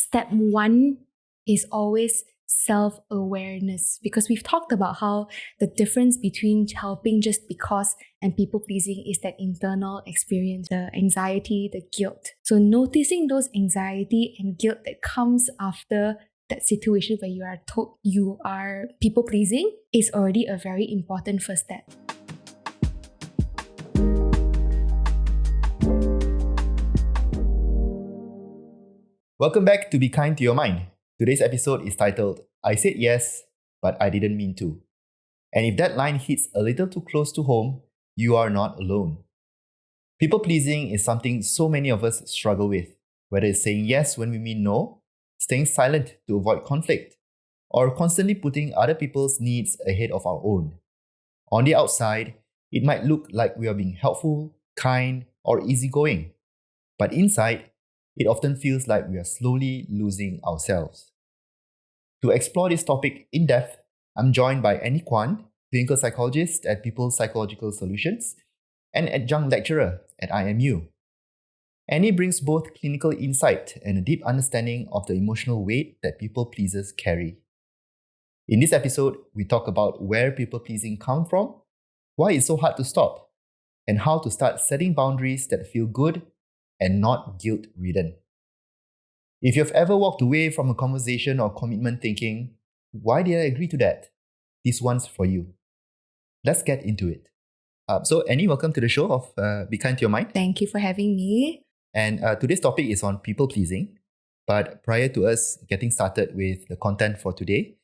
step one is always self-awareness, because we've talked about how the difference between helping just because and people-pleasing is that internal experience, the anxiety, the guilt. So noticing those anxiety and guilt that comes after that situation where you are told you are people-pleasing is already a very important first step. Welcome back to Be Kind to Your Mind. Today's episode is titled, I Said Yes, but I Didn't Mean To. And if that line hits a little too close to home, you are not alone. People-pleasing is something so many of us struggle with, whether it's saying yes when we mean no, staying silent to avoid conflict, or constantly putting other people's needs ahead of our own. On the outside, it might look like we are being helpful, kind, or easygoing. But inside, it often feels like we are slowly losing ourselves. To explore this topic in depth, I'm joined by Annie Kwan, clinical psychologist at People Psychological Solutions and adjunct lecturer at IMU. Annie brings both clinical insight and a deep understanding of the emotional weight that people pleasers carry. In this episode, we talk about where people pleasing comes from, why it's so hard to stop, and how to start setting boundaries that feel good and not guilt-ridden. If you've ever walked away from a conversation or commitment thinking, why did I agree to that? This one's for you. Let's get into it. So Annie, welcome to the show of Be Kind to Your Mind. Thank you for having me. And today's topic is on people-pleasing. But prior to us getting started with the content for today,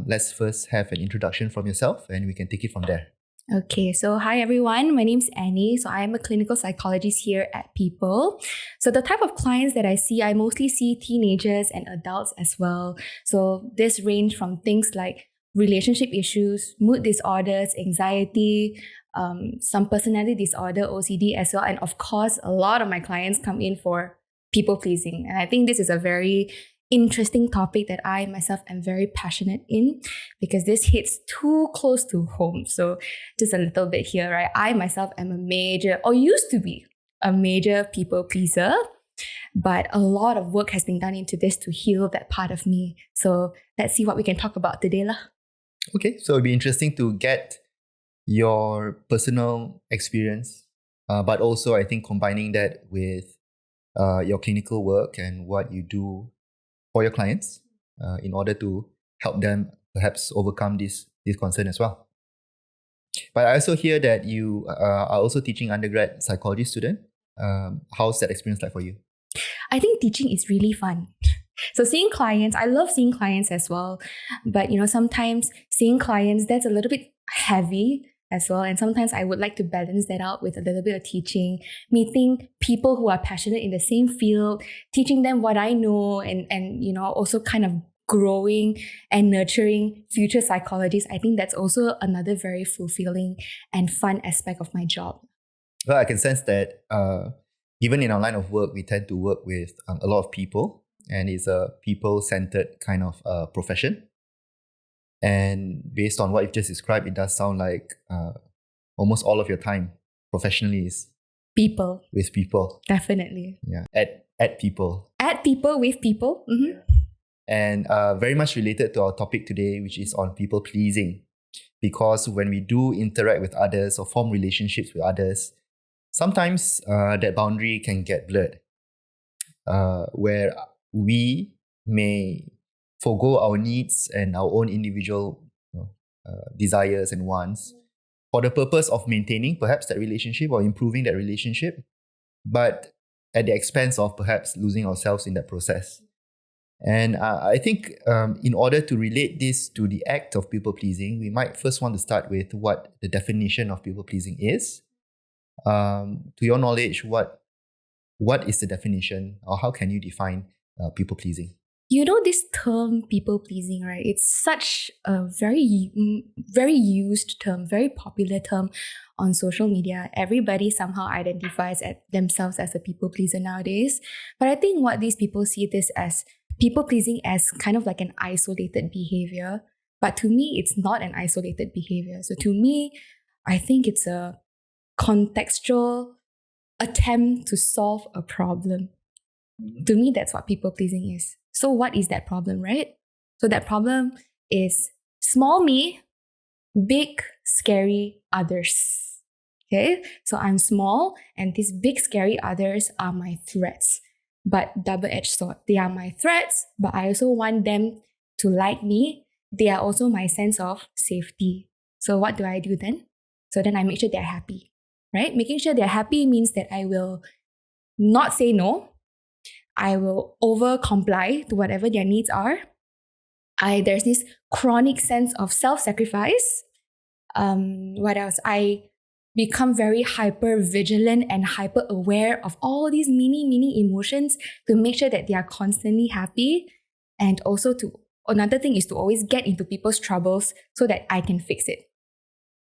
let's first have an introduction from yourself and we can take it from there. Okay, so hi everyone, my name's Annie. So I am a clinical psychologist here at People. So the type of clients that I see, I mostly see teenagers and adults as well. So this range from things like relationship issues, mood disorders, anxiety, some personality disorder, OCD as well. And of course, a lot of my clients come in for people pleasing. And I think this is a very interesting topic that I myself am very passionate in, because this hits too close to home. So just a little bit here, right? I myself am a major, or used to be a major people pleaser, but a lot of work has been done into this to heal that part of me. So let's see what we can talk about today lah. Okay, so it'd be interesting to get your personal experience, but also I think combining that with your clinical work and what you do for your clients in order to help them perhaps overcome this concern as well. But I also hear that you are also teaching undergrad psychology student. How's that experience like for you? I think teaching is really fun. So seeing clients, I love seeing clients as well. But sometimes seeing clients, that's a little bit heavy as well. And sometimes I would like to balance that out with a little bit of teaching, meeting people who are passionate in the same field, teaching them what I know, and also kind of growing and nurturing future psychologists. I think that's also another very fulfilling and fun aspect of my job. Well, I can sense that even in our line of work, we tend to work with a lot of people, and it's a people-centered kind of profession. And based on what you've just described, it does sound like almost all of your time professionally is people. With people. Definitely. Yeah. At people. At people, with people. Mm-hmm. And very much related to our topic today, which is on people pleasing. Because when we do interact with others or form relationships with others, sometimes that boundary can get blurred. Where we may forgo our needs and our own individual desires and wants for the purpose of maintaining perhaps that relationship or improving that relationship, but at the expense of perhaps losing ourselves in that process. And I think in order to relate this to the act of people-pleasing, we might first want to start with what the definition of people-pleasing is. To your knowledge, what is the definition, or how can you define people-pleasing? This term people-pleasing, right? It's such a very, very used term, very popular term on social media. Everybody somehow identifies themselves as a people-pleaser nowadays. But I think what these people see this as people-pleasing as kind of like an isolated behavior. But to me, it's not an isolated behavior. So to me, I think it's a contextual attempt to solve a problem. To me, that's what people pleasing is. So what is that problem, right? So that problem is small me, big, scary others. Okay, so I'm small, and these big, scary others are my threats, but double-edged sword. They are my threats, but I also want them to like me. They are also my sense of safety. So what do I do then? So then I make sure they're happy, right? Making sure they're happy means that I will not say no. I will over comply to whatever their needs are. There's this chronic sense of self-sacrifice. What else? I become very hyper vigilant and hyper aware of all these mini emotions to make sure that they are constantly happy. And also another thing is to always get into people's troubles so that I can fix it.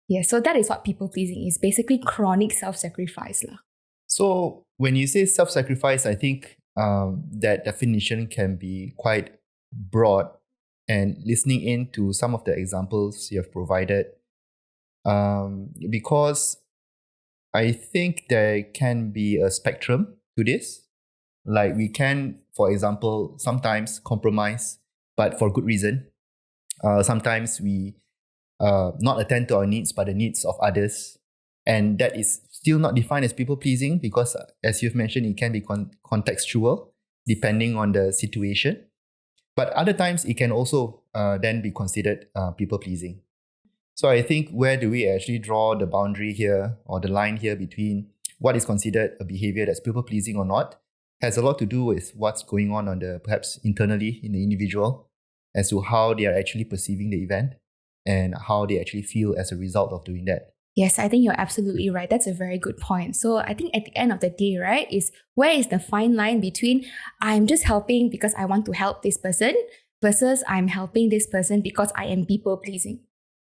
Yeah, so that is what people pleasing is, basically chronic self-sacrifice. So when you say self-sacrifice, I think that definition can be quite broad. And listening into some of the examples you have provided, because I think there can be a spectrum to this. Like we can, for example, sometimes compromise, but for good reason. Sometimes we not attend to our needs, but the needs of others. And that is still not defined as people-pleasing because, as you've mentioned, it can be contextual, depending on the situation. But other times, it can also then be considered people-pleasing. So I think where do we actually draw the boundary here or the line here between what is considered a behavior that's people-pleasing or not has a lot to do with what's going on perhaps internally in the individual as to how they are actually perceiving the event and how they actually feel as a result of doing that. Yes, I think you're absolutely right. That's a very good point. So I think at the end of the day, right, is where is the fine line between I'm just helping because I want to help this person versus I'm helping this person because I am people-pleasing,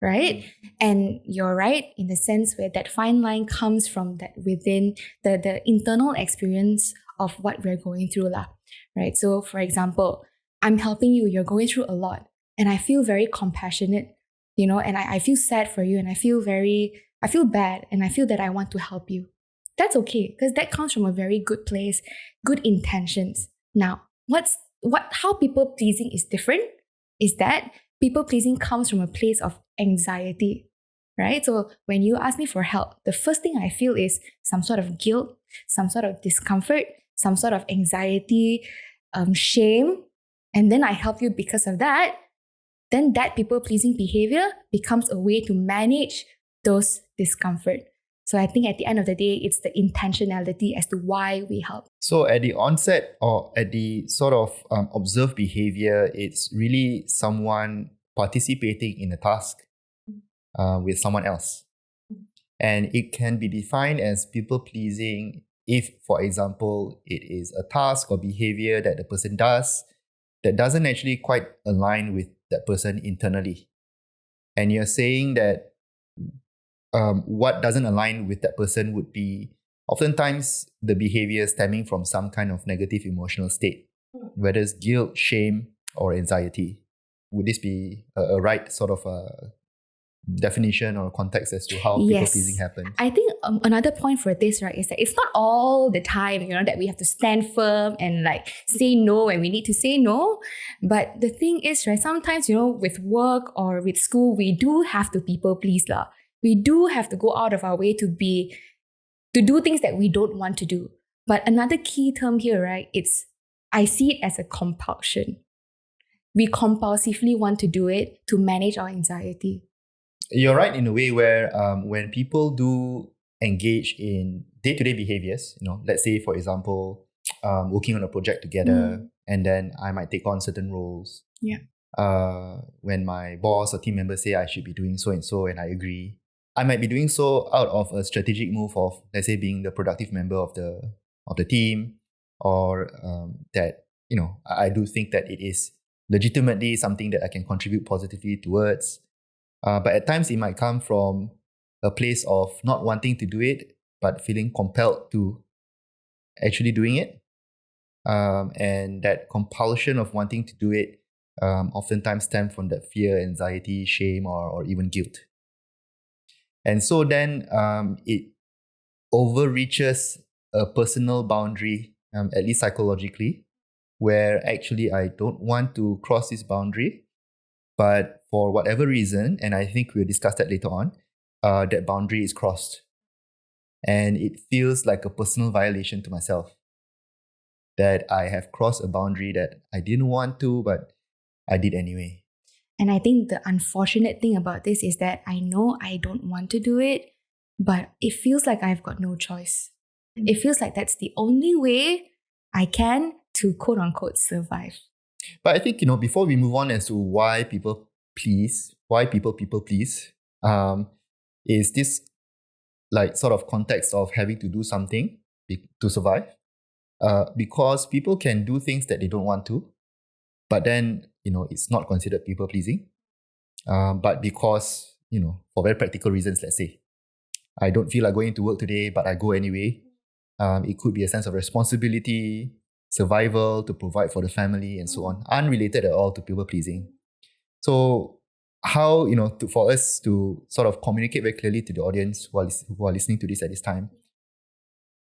right? And you're right in the sense where that fine line comes from that within the internal experience of what we're going through, right? So for example, I'm helping you, you're going through a lot, and I feel very compassionate, and I feel sad for you, and I feel bad, and I feel that I want to help you. That's okay, because that comes from a very good place, good intentions. Now, how people pleasing is different is that people pleasing comes from a place of anxiety, right? So when you ask me for help, the first thing I feel is some sort of guilt, some sort of discomfort, some sort of anxiety, shame, and then I help you because of that. Then that people-pleasing behavior becomes a way to manage those discomfort. So I think at the end of the day, it's the intentionality as to why we help. So at the onset or at the sort of observed behavior, it's really someone participating in a task with someone else. And it can be defined as people-pleasing if, for example, it is a task or behavior that the person does that doesn't actually quite align with that person internally. And you're saying that what doesn't align with that person would be oftentimes the behavior stemming from some kind of negative emotional state, whether it's guilt, shame, or anxiety. Would this be a right sort of definition or context as to how people-pleasing happens? I think another point for this, right, is that it's not all the time, that we have to stand firm and say no when we need to say no. But the thing is, right, sometimes, with work or with school, we do have to people-please. We do have to go out of our way to do things that we don't want to do. But another key term here, right, I see it as a compulsion. We compulsively want to do it to manage our anxiety. You're right in a way where when people do engage in day-to-day behaviors, let's say, for example, working on a project together, and then I might take on certain roles. Yeah. When my boss or team members say I should be doing so and so, and I agree, I might be doing so out of a strategic move of, let's say, being the productive member of the team, or that I do think that it is legitimately something that I can contribute positively towards. But at times it might come from a place of not wanting to do it, but feeling compelled to actually doing it. And that compulsion of wanting to do it oftentimes stems from that fear, anxiety, shame, or even guilt. And so then it overreaches a personal boundary at least psychologically, where actually I don't want to cross this boundary, but for whatever reason, and I think we'll discuss that later on, that boundary is crossed. And it feels like a personal violation to myself that I have crossed a boundary that I didn't want to, but I did anyway. And I think the unfortunate thing about this is that I know I don't want to do it, but it feels like I've got no choice. It feels like that's the only way I can to quote unquote survive. But I think, before we move on as to why people please, is this like sort of context of having to do something to survive? Because people can do things that they don't want to, but then, it's not considered people pleasing. But because, for very practical reasons, let's say, I don't feel like going to work today, but I go anyway. It could be a sense of responsibility, survival, to provide for the family, and so on, unrelated at all to people pleasing. So how, for us to sort of communicate very clearly to the audience who are listening to this at this time,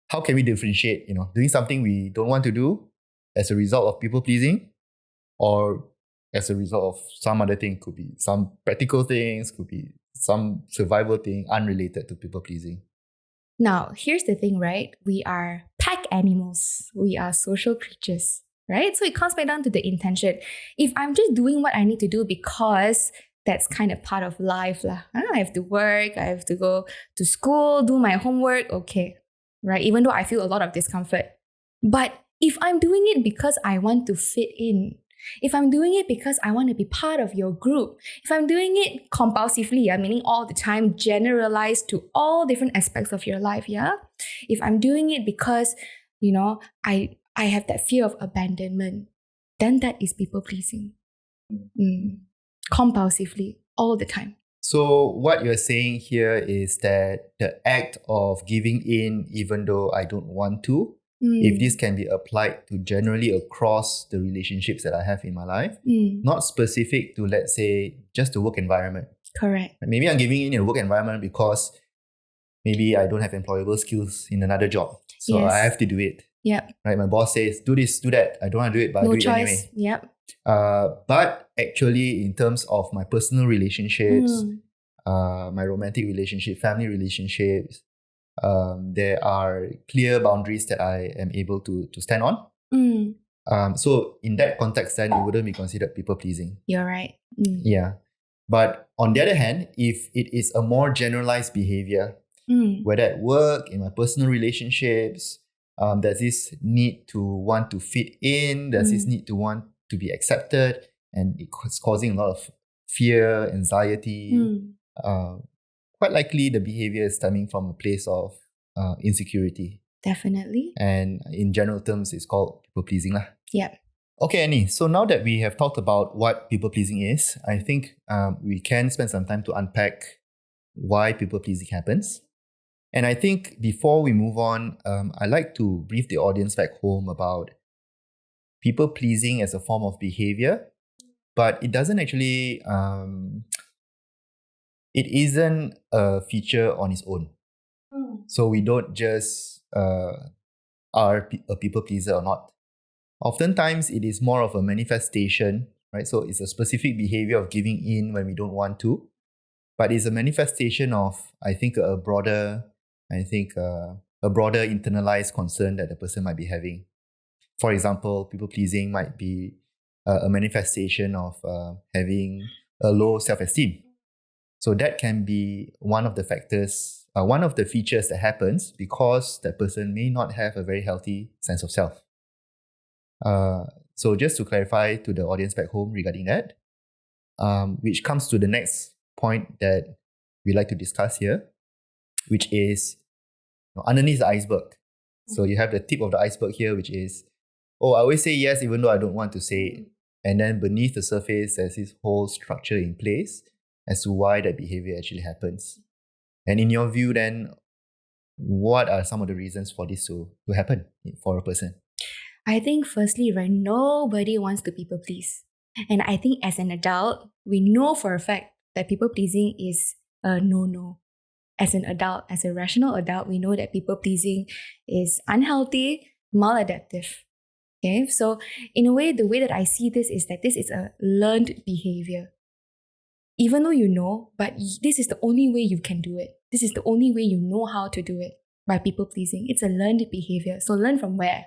how can we differentiate, doing something we don't want to do as a result of people pleasing, or as a result of some other thing? Could be some practical things, could be some survival thing unrelated to people pleasing. Now, here's the thing, right? We are pack animals. We are social creatures, right? So it comes back down to the intention. If I'm just doing what I need to do because that's kind of part of life, I have to work, I have to go to school, do my homework, okay, right? Even though I feel a lot of discomfort. But if I'm doing it because I want to fit in, if I'm doing it because I want to be part of your group, if I'm doing it compulsively, meaning all the time, generalized to all different aspects of your life, if I'm doing it because, I have that fear of abandonment, then that is people pleasing. Compulsively, all the time. So what you're saying here is that the act of giving in, even though I don't want to, if this can be applied to generally across the relationships that I have in my life, not specific to, let's say, just the work environment. Correct. Maybe I'm giving in a work environment because maybe I don't have employable skills in another job. So I have to do it. Yep. Right? My boss says, do this, do that. I don't want to do it, but I do it anyway. Yep. But actually, in terms of my personal relationships, my romantic relationship, family relationships, there are clear boundaries that I am able to stand on. So in that context, then it wouldn't be considered people pleasing. You're right. Yeah. But on the other hand, if it is a more generalized behavior, whether at work, in my personal relationships, there's this need to want to fit in, there's this need to want to be accepted, and it's causing a lot of fear, anxiety. Quite likely the behavior is stemming from a place of insecurity. Definitely. And in general terms, it's called people pleasing. Yeah. Okay, Annie. So now that we have talked about what people pleasing is, I think we can spend some time to unpack why people pleasing happens. And I think before we move on, I'd like to brief the audience back home about people pleasing as a form of behavior, but it doesn't actually, it isn't a feature on its own. So we don't just are a people pleaser or not. Oftentimes, it is more of a manifestation, right? So it's a specific behavior of giving in when we don't want to, but it's a manifestation of, I think, a broader internalized concern that the person might be having. For example, people pleasing might be a manifestation of having a low self-esteem. So that can be one of the factors, one of the features that happens because that person may not have a very healthy sense of self. So just to clarify to the audience back home regarding that, which comes to the next point that we like to discuss here, which is underneath the iceberg. So you have the tip of the iceberg here, which is, I always say yes even though I don't want to say it. And then beneath the surface, there's this whole structure in place as to why that behavior actually happens. And in your view then, what are some of the reasons for this to happen for a person? I think firstly, right, nobody wants to people please. And I think as an adult, we know for a fact that people pleasing is a no-no. As an adult, as a rational adult, we know that people pleasing is unhealthy, maladaptive. Okay, so in a way, the way that I see this is that this is a learned behavior. Even though you know, but this is the only way you can do it. This is the only way you know how to do it, by people pleasing. It's a learned behavior. So learn from where?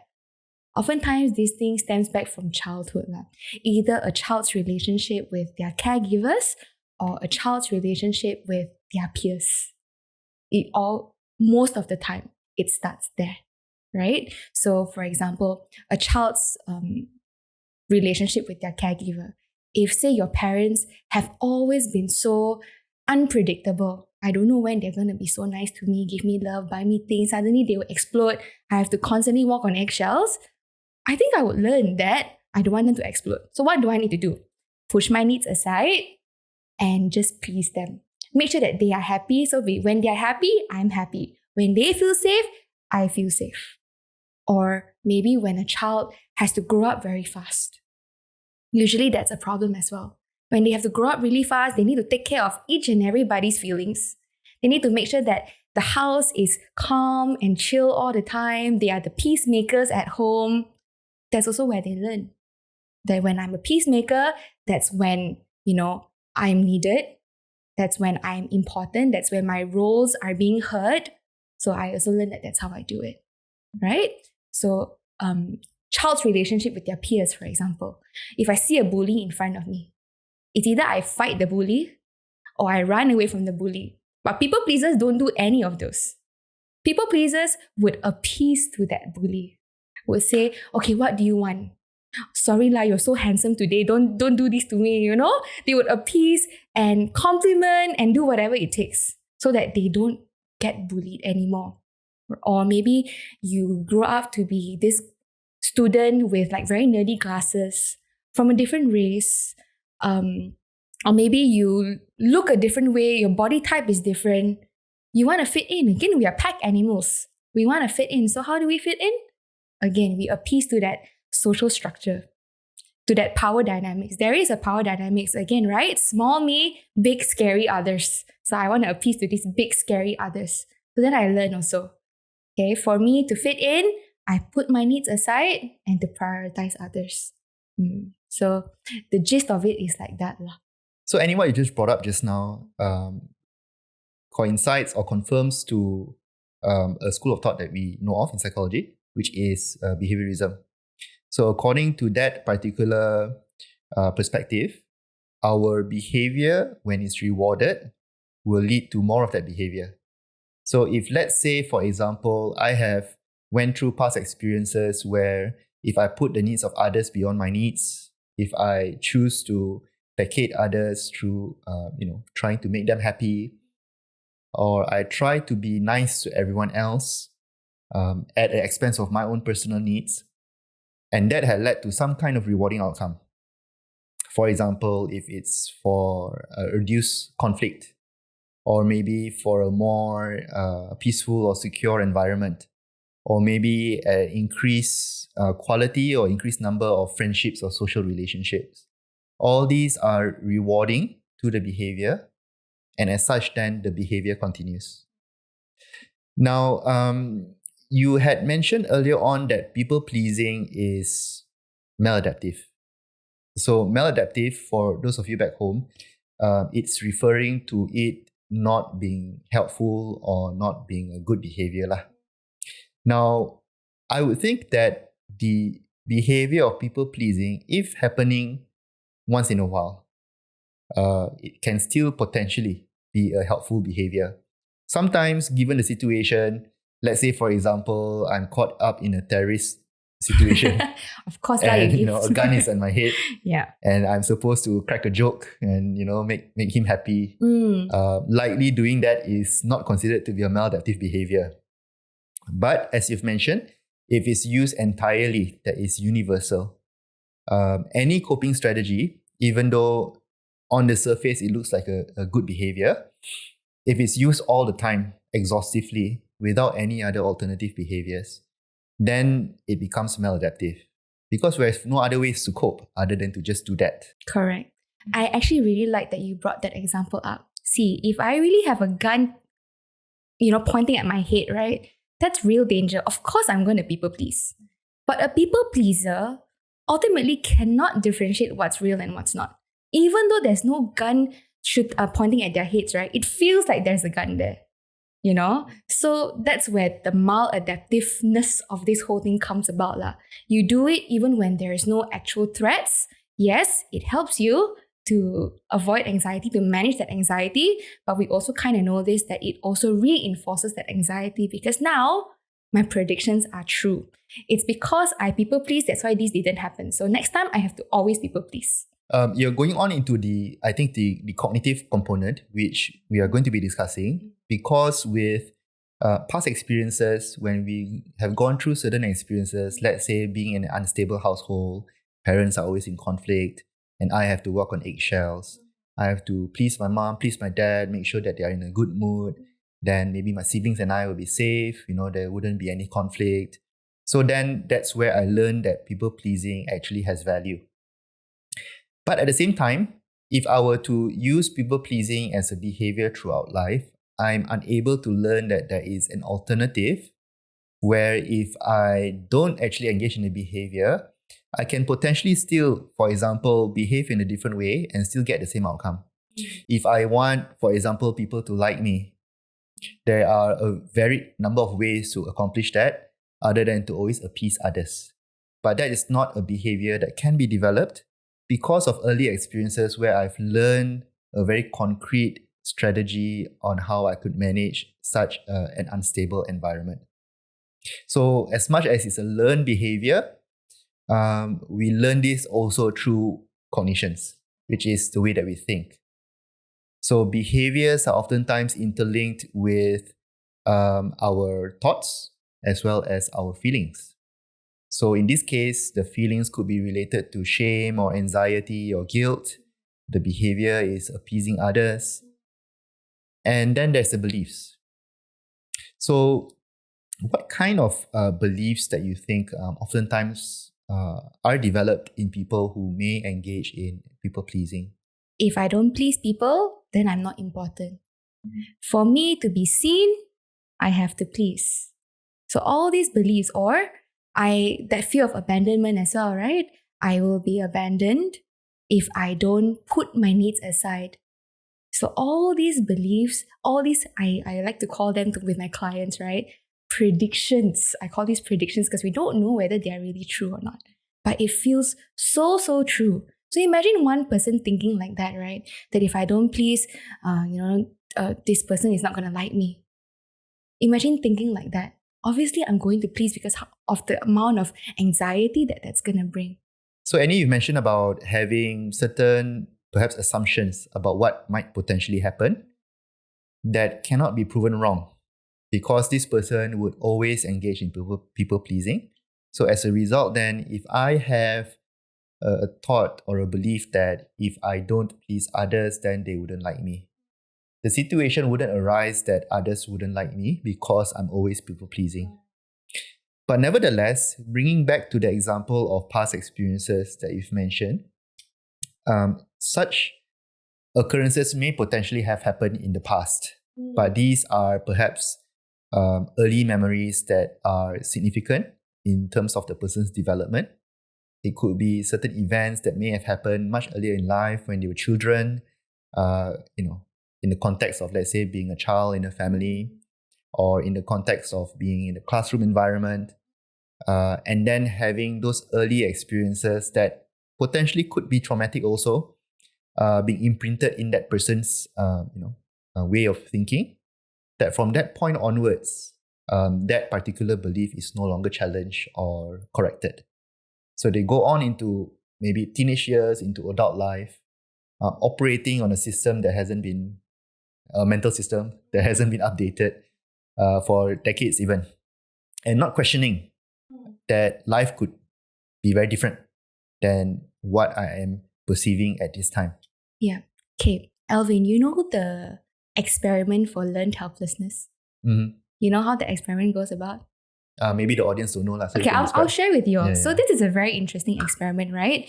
Oftentimes, this thing stems back from childhood. Either a child's relationship with their caregivers or a child's relationship with their peers. Most of the time, it starts there, right? So, for example, a child's relationship with their caregiver. If, say, your parents have always been so unpredictable, I don't know when they're going to be so nice to me, give me love, buy me things, suddenly they will explode, I have to constantly walk on eggshells, I think I would learn that I don't want them to explode. So what do I need to do? Push my needs aside and just please them. Make sure that they are happy. So when they're happy, I'm happy. When they feel safe, I feel safe. Or maybe when a child has to grow up very fast. Usually that's a problem as well. When they have to grow up really fast, they need to take care of each and everybody's feelings. They need to make sure that the house is calm and chill all the time. They are the peacemakers at home. That's also where they learn. That when I'm a peacemaker, that's when, I'm needed. That's when I'm important. That's when my roles are being heard. So I also learn that that's how I do it, right? So child's relationship with their peers, for example. If I see a bully in front of me, it's either I fight the bully or I run away from the bully. But people pleasers don't do any of those. People pleasers would appease to that bully, would say, okay, what do you want? Sorry lah, you're so handsome today. Don't do this to me, They would appease and compliment and do whatever it takes so that they don't get bullied anymore. Or maybe you grow up to be this student with very nerdy glasses from a different race. Or maybe you look a different way, your body type is different. You want to fit in. Again, we are pack animals. We want to fit in. So how do we fit in? Again, we appease to that social structure, to that power dynamics. There is a power dynamics again, right? Small me, big scary others. So I want to appease to these big scary others. So then I learn also. Okay, for me to fit in, I put my needs aside and to prioritize others. So the gist of it is like that. So Annie, what you just brought up just now coincides or confirms to a school of thought that we know of in psychology, which is behaviorism. So according to that particular perspective, our behavior, when it's rewarded, will lead to more of that behavior. So if, let's say, for example, I have went through past experiences where if I put the needs of others beyond my needs, if I choose to placate others through, trying to make them happy, or I try to be nice to everyone else at the expense of my own personal needs, and that had led to some kind of rewarding outcome. For example, if it's for a reduced conflict, or maybe for a more peaceful or secure environment, or maybe an increased quality or increased number of friendships or social relationships. All these are rewarding to the behavior, and as such, then the behavior continues. Now, you had mentioned earlier on that people-pleasing is maladaptive. So maladaptive, for those of you back home, it's referring to it not being helpful or not being a good behavior. Now, I would think that the behavior of people-pleasing, if happening once in a while, it can still potentially be a helpful behavior. Sometimes, given the situation, let's say, for example, I'm caught up in a terrorist situation. Of course, and a gun is on my head. Yeah. And I'm supposed to crack a joke and make him happy. Likely doing that is not considered to be a maladaptive behavior. But as you've mentioned, if it's used entirely, that is universal. Any coping strategy, even though on the surface it looks like a good behavior, if it's used all the time, exhaustively, without any other alternative behaviors, then it becomes maladaptive. Because we have no other ways to cope other than to just do that. Correct. I actually really like that you brought that example up. See, if I really have a gun, pointing at my head, right? That's real danger. Of course, I'm going to people please. But a people pleaser ultimately cannot differentiate what's real and what's not. Even though there's no gun pointing at their heads, right? It feels like there's a gun there, you know? So that's where the maladaptiveness of this whole thing comes about. You do it even when there's no actual threats. Yes, it helps you to avoid anxiety, to manage that anxiety, but we also kind of know this, that it also reinforces that anxiety because now my predictions are true. It's because I people please, that's why this didn't happen. So next time I have to always people please. You're going on into the cognitive component, which we are going to be discussing, because with past experiences, when we have gone through certain experiences, let's say being in an unstable household, parents are always in conflict, and I have to walk on eggshells. I have to please my mom, please my dad, make sure that they are in a good mood. Then maybe my siblings and I will be safe, there wouldn't be any conflict. So then that's where I learned that people pleasing actually has value. But at the same time, if I were to use people pleasing as a behavior throughout life, I'm unable to learn that there is an alternative where if I don't actually engage in the behavior, I can potentially still, for example, behave in a different way and still get the same outcome. If I want, for example, people to like me, there are a very number of ways to accomplish that other than to always appease others. But that is not a behavior that can be developed because of early experiences where I've learned a very concrete strategy on how I could manage such an unstable environment. So as much as it's a learned behavior, we learn this also through cognitions, which is the way that we think. So behaviors are oftentimes interlinked with our thoughts as well as our feelings. So in this case, the feelings could be related to shame or anxiety or guilt. The behavior is appeasing others. And then there's the beliefs. So what kind of beliefs that you think oftentimes are developed in people who may engage in people pleasing? If I don't please people, then I'm not important. For me to be seen, I have to please. So all these beliefs, or that fear of abandonment as well, right? I will be abandoned if I don't put my needs aside. So all these beliefs, all these, I like to call them with my clients, right? Predictions. I call these predictions because we don't know whether they are really true or not. But it feels so true. So imagine one person thinking like that, right? That if I don't please, this person is not going to like me. Imagine thinking like that. Obviously, I'm going to please because of the amount of anxiety that's going to bring. So Annie, you mentioned about having certain, perhaps, assumptions about what might potentially happen that cannot be proven wrong because this person would always engage in people pleasing. So as a result, then, if I have a thought or a belief that if I don't please others, then they wouldn't like me, the situation wouldn't arise that others wouldn't like me because I'm always people-pleasing. But nevertheless, bringing back to the example of past experiences that you've mentioned, such occurrences may potentially have happened in the past, but these are perhaps early memories that are significant in terms of the person's development. It could be certain events that may have happened much earlier in life when they were children, in the context of, let's say, being a child in a family, or in the context of being in the classroom environment, and then having those early experiences that potentially could be traumatic also, being imprinted in that person's way of thinking, that from that point onwards, that particular belief is no longer challenged or corrected. So they go on into maybe teenage years, into adult life, operating on a system that hasn't been, a mental system that hasn't been updated for decades even, and not questioning that life could be very different than what I am perceiving at this time. Yeah. Okay, Alvin, you know the experiment for learned helplessness? Mm-hmm. You know how the experiment goes about? Maybe the audience don't know. So okay, I'll share with you. Yeah, so this is a very interesting experiment, right?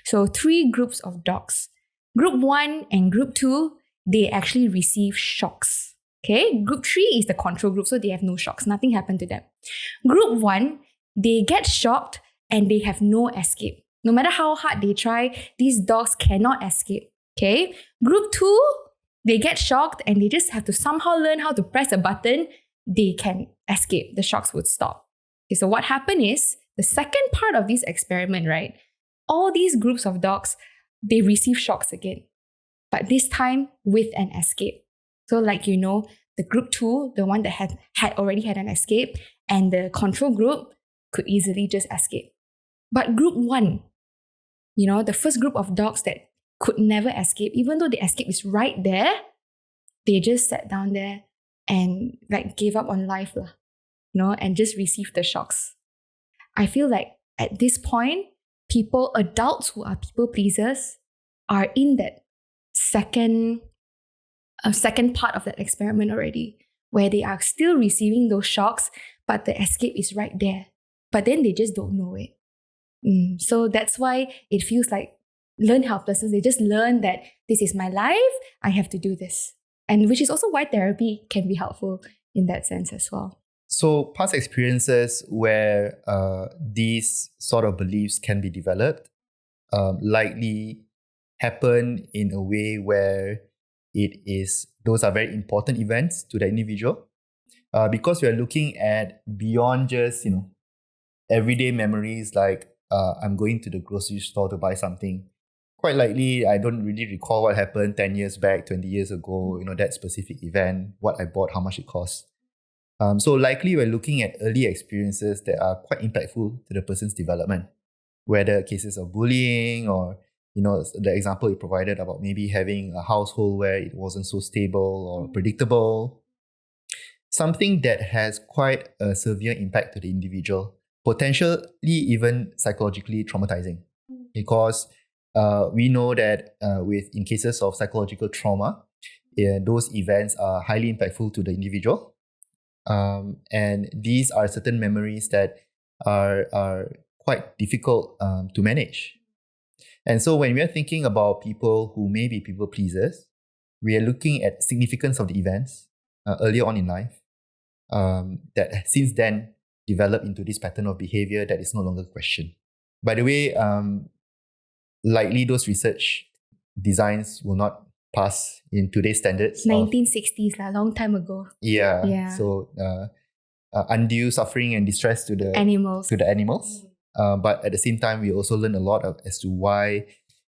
So 3 groups of dogs. Group 1 and Group 2, they actually receive shocks. Okay, Group 3 is the control group, so they have no shocks. Nothing happened to them. Group 1, they get shocked and they have no escape. No matter how hard they try, these dogs cannot escape. Okay? Group 2, they get shocked and they just have to somehow learn how to press a button. They can escape. The shocks would stop. Okay, so what happened is, the second part of this experiment, right? All these groups of dogs, they receive shocks again, but this time with an escape. So like, the group 2, the one that had already had an escape, and the control group could easily just escape. But group 1, the first group of dogs that could never escape, even though the escape is right there, they just sat down there and like gave up on life, and just received the shocks. I feel like at this point, adults who are people pleasers, are in that second part of that experiment already, where they are still receiving those shocks, but the escape is right there. But then they just don't know it. So that's why it feels like learn helplessness. They just learn that this is my life, I have to do this. And which is also why therapy can be helpful in that sense as well. So past experiences where these sort of beliefs can be developed likely happen in a way where those are very important events to the individual, because we are looking at beyond just everyday memories like I'm going to the grocery store to buy something. Quite likely, I don't really recall what happened 10 years back, 20 years ago, that specific event, what I bought, how much it cost. So likely we're looking at early experiences that are quite impactful to the person's development, whether cases of bullying or, the example you provided about maybe having a household where it wasn't so stable or predictable. Something that has quite a severe impact to the individual, potentially even psychologically traumatizing, because we know that in cases of psychological trauma, those events are highly impactful to the individual. And these are certain memories that are quite difficult to manage. And so when we are thinking about people who may be people pleasers, we are looking at significance of the events earlier on in life that since then develop into this pattern of behavior that is no longer questioned. By the way, likely those research designs will not pass in today's standards. 1960s, a long time ago. Yeah. So undue suffering and distress to the animals. But at the same time, we also learn a lot as to why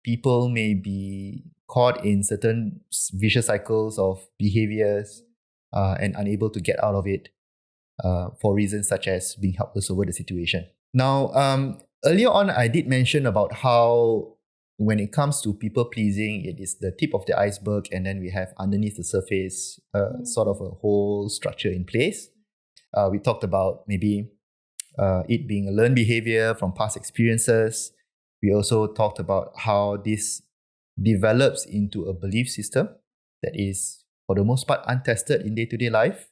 people may be caught in certain vicious cycles of behaviors and unable to get out of it for reasons such as being helpless over the situation. Now, earlier on, I did mention about how when it comes to people pleasing, it is the tip of the iceberg, and then we have underneath the surface sort of a whole structure in place. We talked about maybe it being a learned behavior from past experiences. We also talked about how this develops into a belief system that is, for the most part, untested in day-to-day life.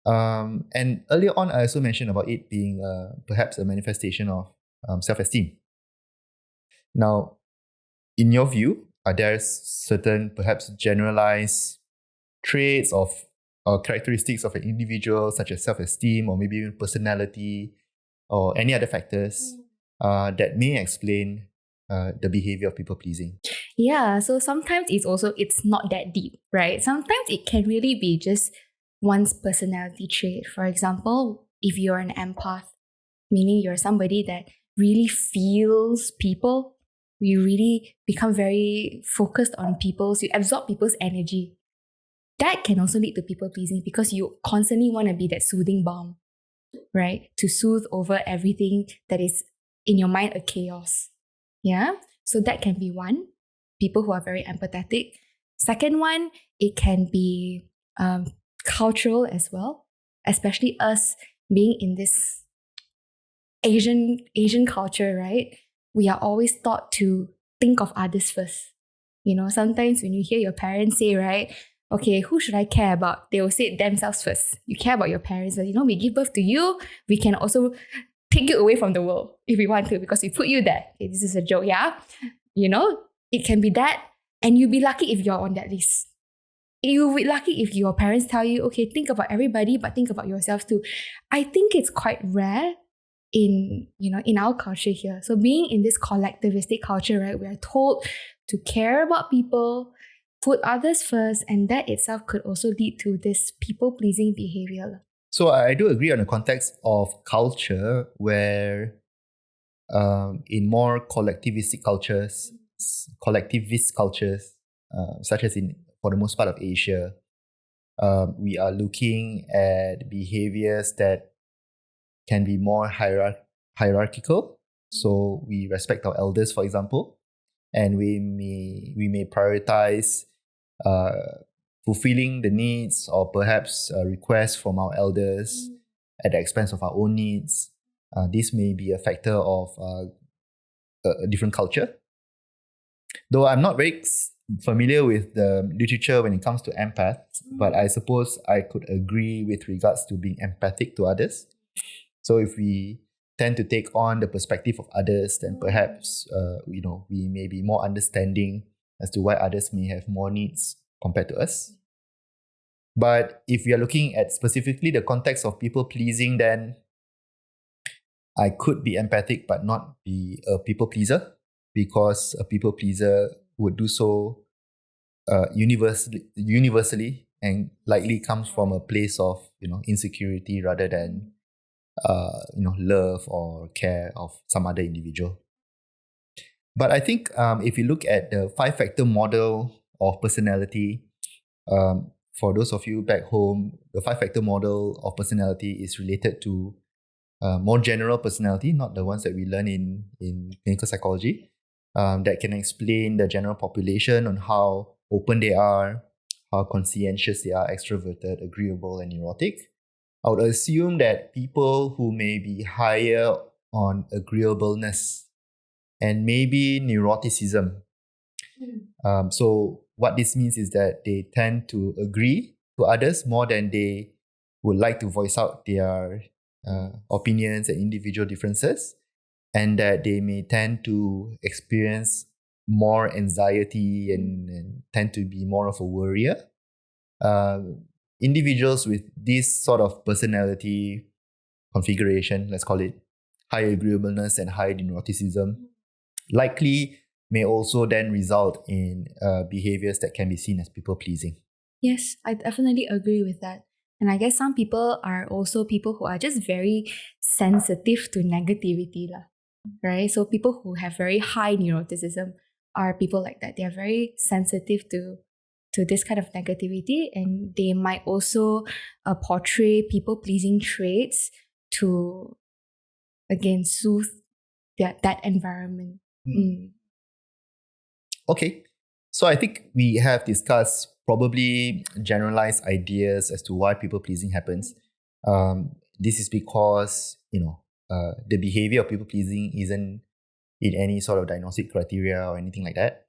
And earlier on, I also mentioned about it being perhaps a manifestation of self-esteem. Now, in your view, are there certain perhaps generalized traits of or characteristics of an individual, such as self-esteem or maybe even personality or any other factors that may explain the behavior of people-pleasing? Yeah, so sometimes it's not that deep, right? Sometimes it can really be just one's personality trait. For example, if you're an empath, meaning you're somebody that really feels people, you really become very focused on people, so you absorb people's energy. That can also lead to people pleasing because you constantly want to be that soothing balm, right? To soothe over everything that is in your mind a chaos. Yeah? So that can be one. People who are very empathetic. Second one, it can be cultural as well, especially us being in this Asian culture, right? We are always taught to think of others first. Sometimes when you hear your parents say, right, okay, who should I care about? They will say it themselves first. You care about your parents, but we give birth to you. We can also take you away from the world if we want to because we put you there. Okay, this is a joke, yeah? It can be that, and you'll be lucky if you're on that list. You'll be lucky if your parents tell you, okay, think about everybody, but think about yourself too. I think it's quite rare in our culture here. So being in this collectivistic culture, right, we are told to care about people, put others first, and that itself could also lead to this people-pleasing behavior. So I do agree on the context of culture where in more collectivist cultures, such as for the most part of Asia, we are looking at behaviors that can be more hierarchical. So we respect our elders, for example, and we may prioritize fulfilling the needs or perhaps requests from our elders at the expense of our own needs. This may be a factor of a different culture. Though I'm not very familiar with the literature when it comes to empaths, but I suppose I could agree with regards to being empathic to others. So if we tend to take on the perspective of others, then perhaps we may be more understanding as to why others may have more needs compared to us. But if we are looking at specifically the context of people pleasing, then I could be empathic but not be a people pleaser, because a people pleaser would do so universally and likely comes from a place of insecurity rather than love or care of some other individual. But I think if you look at the 5-factor model of personality, for those of you back home, the 5-factor model of personality is related to more general personality, not the ones that we learn in clinical psychology, that can explain the general population on how open they are, how conscientious they are, extroverted, agreeable, and neurotic. I would assume that people who may be higher on agreeableness and maybe neuroticism. So what this means is that they tend to agree to others more than they would like to voice out their opinions and individual differences, and that they may tend to experience more anxiety and tend to be more of a worrier. Individuals with this sort of personality configuration, let's call it high agreeableness and high neuroticism, likely may also then result in behaviors that can be seen as people-pleasing. Yes, I definitely agree with that. And I guess some people are also people who are just very sensitive to negativity, right? So people who have very high neuroticism are people like that. They are very sensitive to this kind of negativity, and they might also portray people-pleasing traits to, again, soothe that environment. Okay, so I think we have discussed probably generalized ideas as to why people-pleasing happens. This is because, the behavior of people-pleasing isn't in any sort of diagnostic criteria or anything like that.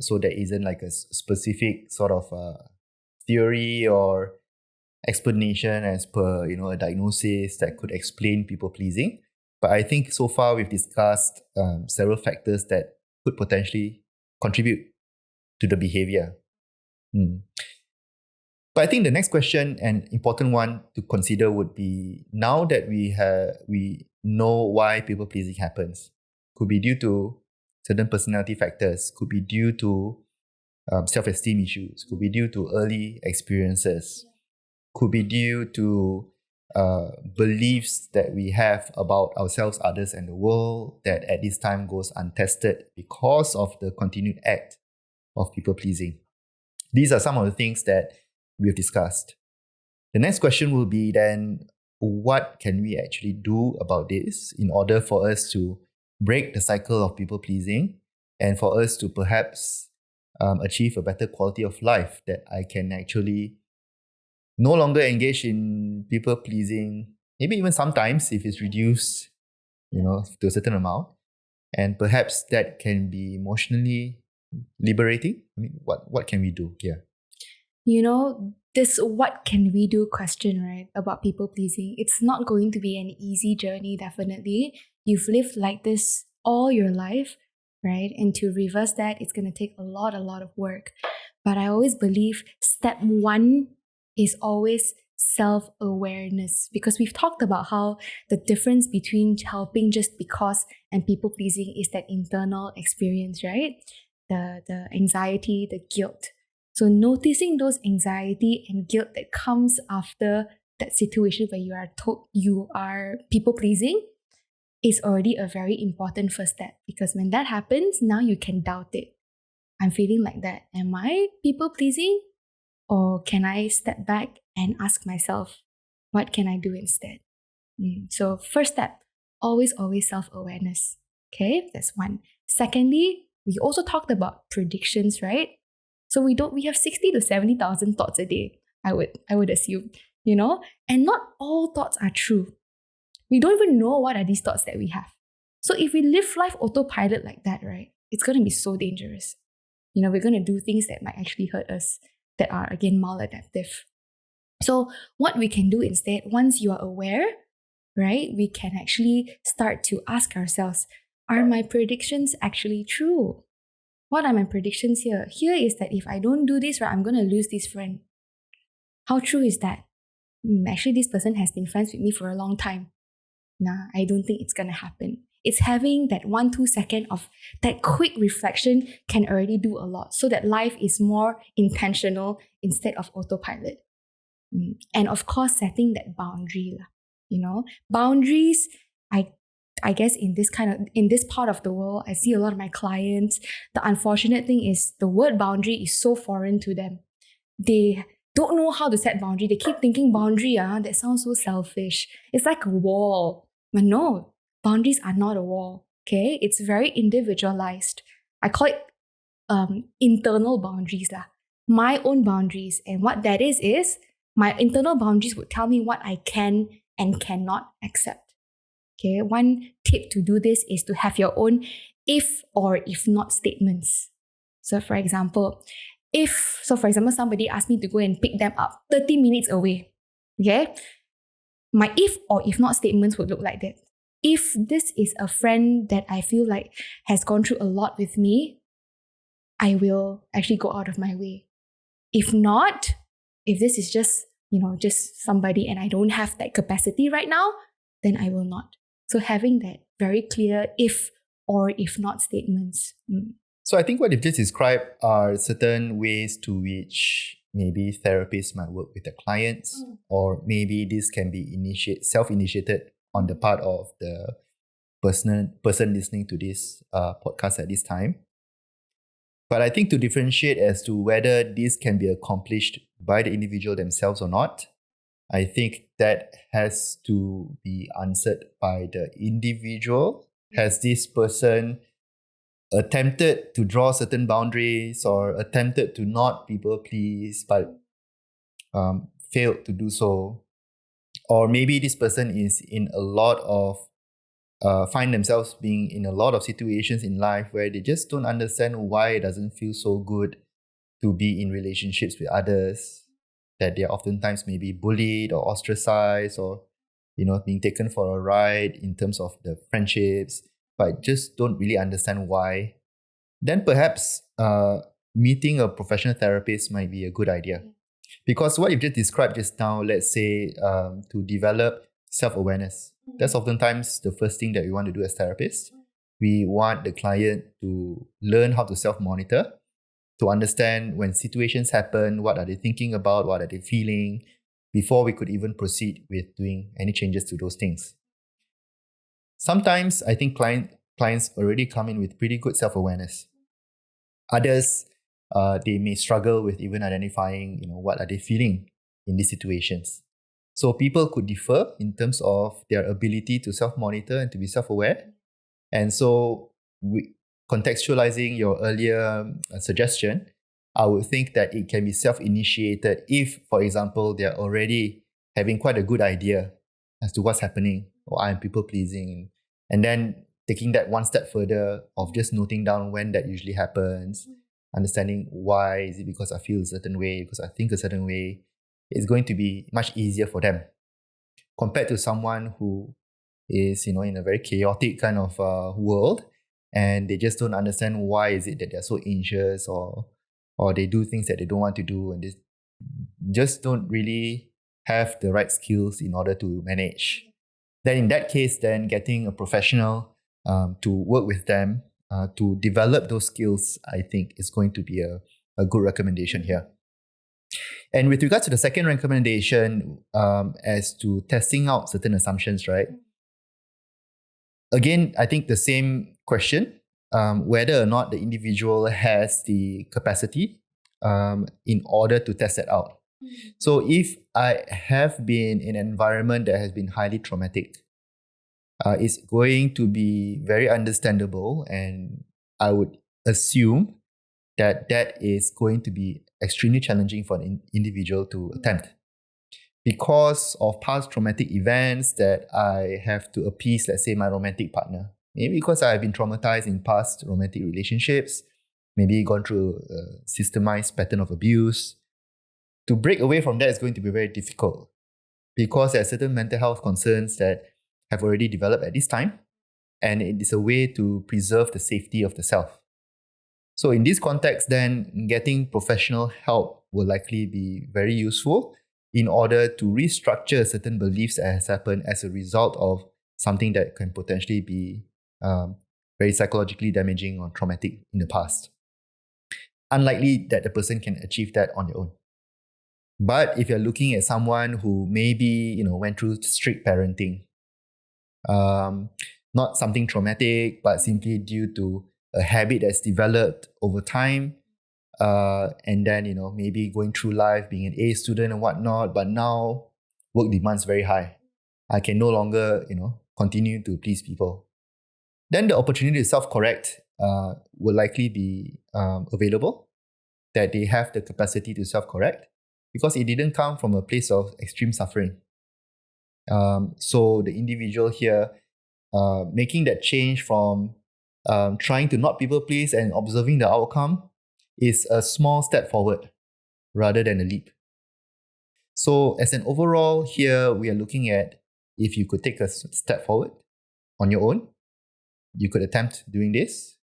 So there isn't like a specific sort of theory or explanation as per, a diagnosis that could explain people-pleasing. But I think so far we've discussed several factors that could potentially contribute to the behavior. But I think the next question, and important one to consider, would be, now that we know why people pleasing happens, could be due to certain personality factors, could be due to self-esteem issues, could be due to early experiences, could be due to beliefs that we have about ourselves, others, and the world that at this time goes untested because of the continued act of people pleasing. These are some of the things that we've discussed. The next question will be then, what can we actually do about this in order for us to break the cycle of people pleasing and for us to perhaps achieve a better quality of life, that I can actually no longer engage in people pleasing, maybe even sometimes if it's reduced, to a certain amount, and perhaps that can be emotionally liberating. I mean, what can we do here? This what can we do question, right, about people pleasing, it's not going to be an easy journey, definitely. You've lived like this all your life, right? And to reverse that, it's going to take a lot of work. But I always believe step one is always self-awareness, because we've talked about how the difference between helping just because and people pleasing is that internal experience, right? The anxiety, the guilt. So noticing those anxiety and guilt that comes after that situation where you are told you are people pleasing is already a very important first step, because when that happens, now you can doubt it. I'm feeling like that. Am I people pleasing? Or can I step back and ask myself, what can I do instead? So first step, always self-awareness. Okay, that's one. Secondly, we also talked about predictions, right? So we have 60 to 70,000 thoughts a day, I would assume, and not all thoughts are true. We don't even know what are these thoughts that we have. So if we live life autopilot like that, right, it's going to be so dangerous. We're going to do things that might actually hurt us, that are, again, maladaptive. So what we can do instead, once you are aware, right, we can actually start to ask ourselves, are my predictions actually true? What are my predictions here? Here is that if I don't do this, right, I'm going to lose this friend. How true is that? Actually, this person has been friends with me for a long time. Nah, I don't think it's going to happen. It's having that 1-2 second of that quick reflection can already do a lot, so that life is more intentional instead of autopilot. And of course, setting that boundary. Boundaries, I guess in this part of the world, I see a lot of my clients, the unfortunate thing is the word boundary is so foreign to them. They don't know how to set boundary. They keep thinking boundary, that sounds so selfish. It's like a wall. But no, boundaries are not a wall, okay? It's very individualized. I call it internal boundaries. My own boundaries. And what that is my internal boundaries would tell me what I can and cannot accept. Okay, one tip to do this is to have your own if or if not statements. So for example, somebody asked me to go and pick them up 30 minutes away. Okay? My if or if not statements would look like that. If this is a friend that I feel like has gone through a lot with me, I will actually go out of my way. If not, if this is just somebody and I don't have that capacity right now, then I will not. So having that very clear if or if not statements. So I think what you've just described are certain ways to which maybe therapists might work with their clients, or maybe this can be self-initiated on the part of the person listening to this podcast at this time. But I think to differentiate as to whether this can be accomplished by the individual themselves or not, I think that has to be answered by the individual. Has this person attempted to draw certain boundaries or attempted to not people please but failed to do so? Or maybe this person is in a lot of find themselves being in a lot of situations in life where they just don't understand why it doesn't feel so good to be in relationships with others, that they're oftentimes maybe bullied or ostracized or being taken for a ride in terms of the friendships, but just don't really understand why. Then perhaps meeting a professional therapist might be a good idea. Because what you've just described just now, let's say to develop self-awareness, that's oftentimes the first thing that we want to do as therapists. We want the client to learn how to self-monitor, to understand when situations happen, what are they thinking about, what are they feeling, before we could even proceed with doing any changes to those things. Sometimes I think clients already come in with pretty good self-awareness. Others, they may struggle with even identifying, what are they feeling in these situations. So people could differ in terms of their ability to self-monitor and to be self-aware. And so contextualizing your earlier suggestion, I would think that it can be self-initiated if, for example, they're already having quite a good idea as to what's happening, or I'm people-pleasing. And then taking that one step further of just noting down when that usually happens, understanding why. Is it because I feel a certain way, because I think a certain way? It's going to be much easier for them compared to someone who is, in a very chaotic kind of world, and they just don't understand why is it that they're so anxious, or they do things that they don't want to do, and they just don't really have the right skills in order to manage. Then in that case, then getting a professional to work with them to develop those skills, I think is going to be a good recommendation here. And with regards to the second recommendation, as to testing out certain assumptions, right? Again, I think the same question, whether or not the individual has the capacity in order to test that out. So if I have been in an environment that has been highly traumatic, it's going to be very understandable, and I would assume that that is going to be extremely challenging for an individual to attempt. Because of past traumatic events that I have to appease, let's say, my romantic partner. Maybe because I've been traumatized in past romantic relationships, maybe gone through a systemized pattern of abuse. To break away from that is going to be very difficult because there are certain mental health concerns that have already developed at this time, and it is a way to preserve the safety of the self. So in this context, then getting professional help will likely be very useful in order to restructure certain beliefs that has happened as a result of something that can potentially be very psychologically damaging or traumatic in the past. Unlikely that the person can achieve that on their own. But if you're looking at someone who maybe went through strict parenting, not something traumatic, but simply due to a habit that's developed over time, and then maybe going through life being an A student and whatnot, but now work demands very high. I can no longer continue to please people. Then the opportunity to self-correct will likely be available, that they have the capacity to self-correct because it didn't come from a place of extreme suffering. So the individual here making that change from trying to not people please and observing the outcome is a small step forward rather than a leap. So as an overall here, we are looking at if you could take a step forward on your own, you could attempt doing this,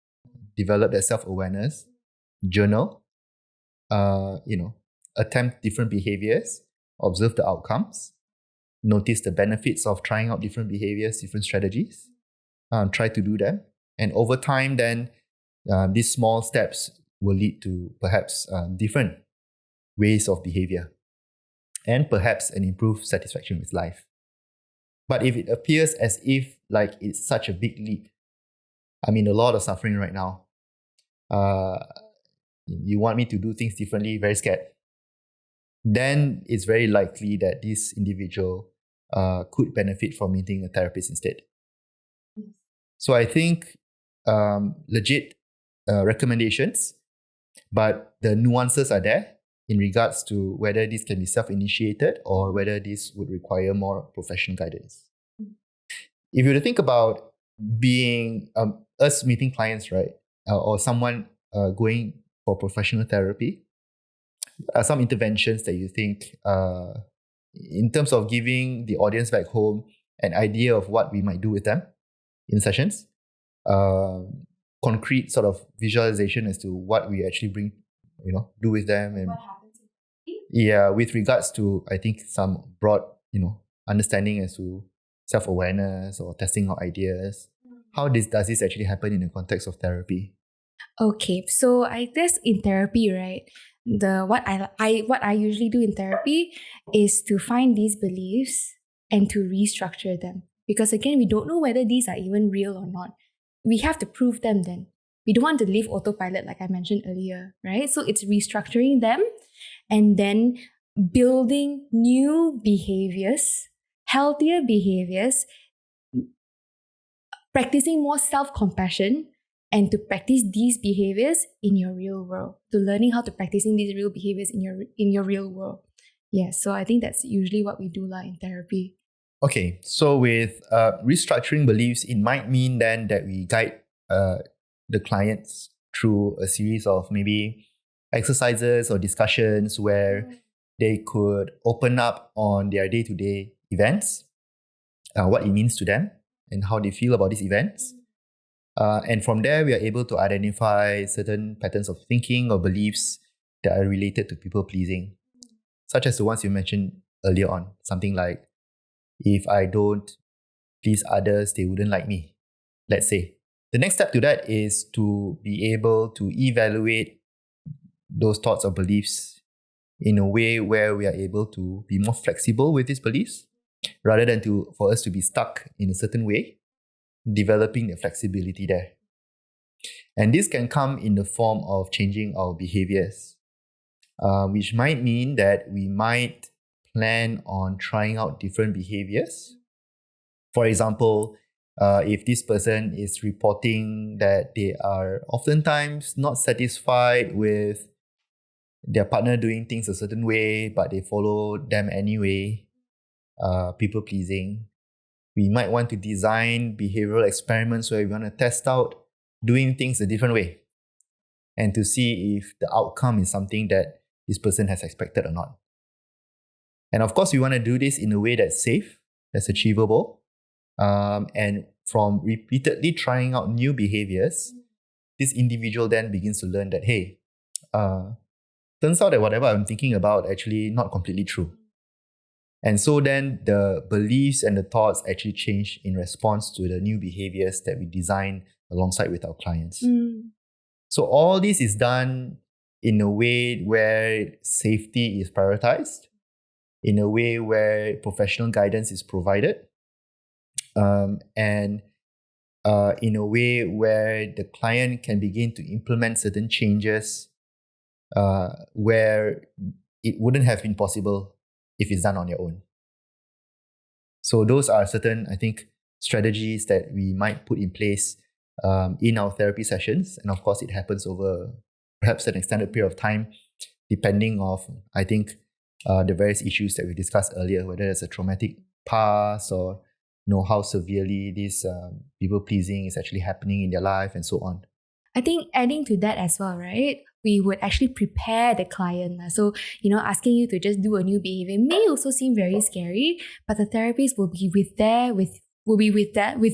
develop that self-awareness, journal, attempt different behaviors, observe the outcomes, notice the benefits of trying out different behaviors, different strategies, try to do them. And over time, then these small steps will lead to perhaps different ways of behavior and perhaps an improved satisfaction with life. But if it appears as if like it's such a big leap, I mean, a lot of suffering right now. You want me to do things differently, very scared. Then it's very likely that this individual could benefit from meeting a therapist instead. So I think legit recommendations, but the nuances are there in regards to whether this can be self-initiated or whether this would require more professional guidance. If you were to think about being us meeting clients, right, or someone going for professional therapy, are some interventions that you think, in terms of giving the audience back home an idea of what we might do with them in sessions, concrete sort of visualization as to what we actually do with them, and What happens? yeah, with regards to, I think, some broad, understanding as to self-awareness or testing out ideas. How does this actually happen in the context of therapy? Okay, so I guess in therapy, right? What I usually do in therapy is to find these beliefs and to restructure them. Because again, we don't know whether these are even real or not. We have to prove them then. We don't want to leave autopilot like I mentioned earlier, right? So it's restructuring them and then building new behaviors, healthier behaviors, practicing more self-compassion, and to practice these behaviors in your real world, to learning how to practicing these real behaviors in your real world. Yes, so I think that's usually what we do in therapy. Okay, so with restructuring beliefs, it might mean then that we guide the clients through a series of maybe exercises or discussions where they could open up on their day-to-day events, what it means to them and how they feel about these events. And from there, we are able to identify certain patterns of thinking or beliefs that are related to people pleasing, such as the ones you mentioned earlier on. Something like, if I don't please others, they wouldn't like me, let's say. The next step to that is to be able to evaluate those thoughts or beliefs in a way where we are able to be more flexible with these beliefs rather than for us to be stuck in a certain way, developing the flexibility there. And this can come in the form of changing our behaviours, which might mean that we might plan on trying out different behaviours. For example, if this person is reporting that they are oftentimes not satisfied with their partner doing things a certain way, but they follow them anyway, people pleasing, we might want to design behavioral experiments where we want to test out doing things a different way and to see if the outcome is something that this person has expected or not. And of course, we want to do this in a way that's safe, that's achievable. And from repeatedly trying out new behaviors, this individual then begins to learn that, hey, turns out that whatever I'm thinking about actually not completely true. And so then the beliefs and the thoughts actually change in response to the new behaviors that we design alongside with our clients. So all this is done in a way where safety is prioritized, in a way where professional guidance is provided, and in a way where the client can begin to implement certain changes where it wouldn't have been possible if it's done on your own. So those are certain, I think, strategies that we might put in place in our therapy sessions. And of course, it happens over perhaps an extended period of time, depending on, I think, the various issues that we discussed earlier, whether it's a traumatic past or how severely this people-pleasing is actually happening in their life and so on. I think adding to that as well, right? We would actually prepare the client. So, asking you to just do a new behavior may also seem very scary, but the therapist will be with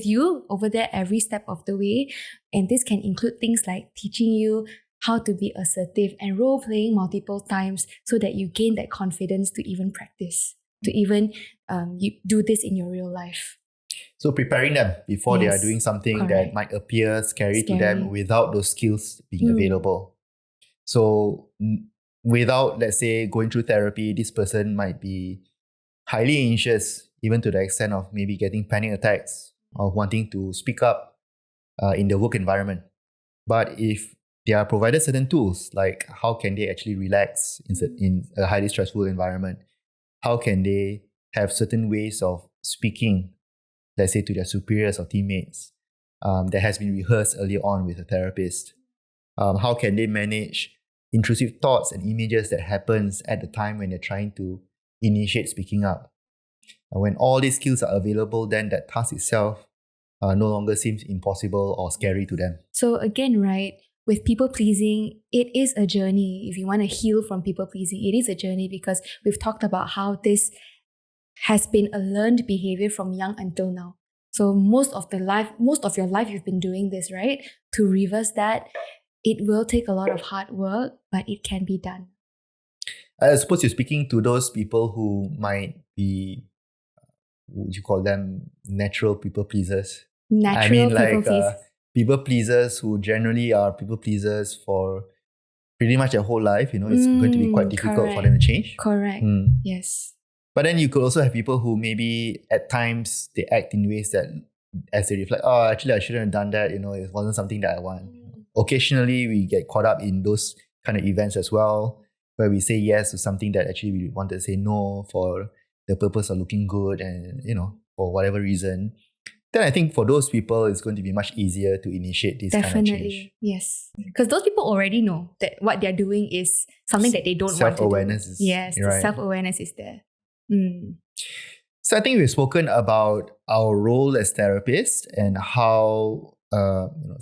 you over there every step of the way. And this can include things like teaching you how to be assertive and role-playing multiple times so that you gain that confidence to even practice, to even you do this in your real life. So preparing them before they are doing something that might appear scary to them without those skills being available. So without, let's say, going through therapy, this person might be highly anxious, even to the extent of maybe getting panic attacks or wanting to speak up in the work environment. But if they are provided certain tools, like how can they actually relax in a highly stressful environment? How can they have certain ways of speaking, let's say, to their superiors or teammates that has been rehearsed earlier on with a therapist? How can they manage intrusive thoughts and images that happens at the time when they're trying to initiate speaking up? When all these skills are available, then that task itself no longer seems impossible or scary to them. So again, right, with people-pleasing, it is a journey. If you want to heal from people-pleasing, it is a journey because we've talked about how this has been a learned behavior from young until now. So most of your life you've been doing this, right? To reverse that, it will take a lot of hard work, but it can be done. I suppose you're speaking to those people who might be, would you call them natural people pleasers? People pleasers who generally are people pleasers for pretty much their whole life. It's going to be quite difficult for them to change. Correct. Yes. But then you could also have people who maybe at times they act in ways that as they reflect, actually I shouldn't have done that, it wasn't something that I want. Occasionally we get caught up in those kind of events as well, where we say yes to something that actually we wanted to say no for the purpose of looking good and, for whatever reason. Then I think for those people, it's going to be much easier to initiate this kind of change. Definitely, yes. Because those people already know that what they're doing is something that they don't want to do. Self-awareness is Yes, right. The self-awareness is there. So I think we've spoken about our role as therapists and how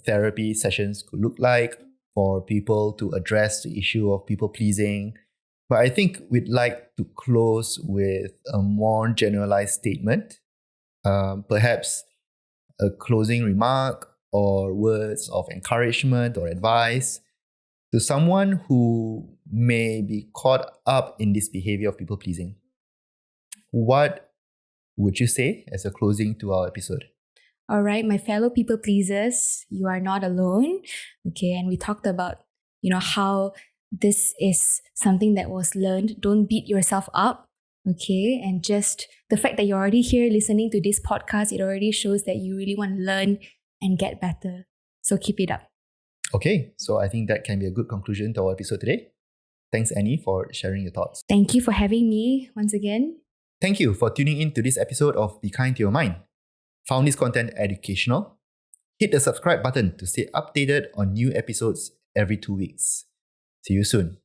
therapy sessions could look like for people to address the issue of people-pleasing. But I think we'd like to close with a more generalized statement, perhaps a closing remark or words of encouragement or advice to someone who may be caught up in this behavior of people-pleasing. What would you say as a closing to our episode? All right, my fellow people pleasers, you are not alone. Okay, and we talked about, how this is something that was learned. Don't beat yourself up. Okay, and just the fact that you're already here listening to this podcast, it already shows that you really want to learn and get better. So keep it up. Okay, so I think that can be a good conclusion to our episode today. Thanks, Annie, for sharing your thoughts. Thank you for having me once again. Thank you for tuning in to this episode of Be Kind to Your Mind. Found this content educational? Hit the subscribe button to stay updated on new episodes every 2 weeks. See you soon.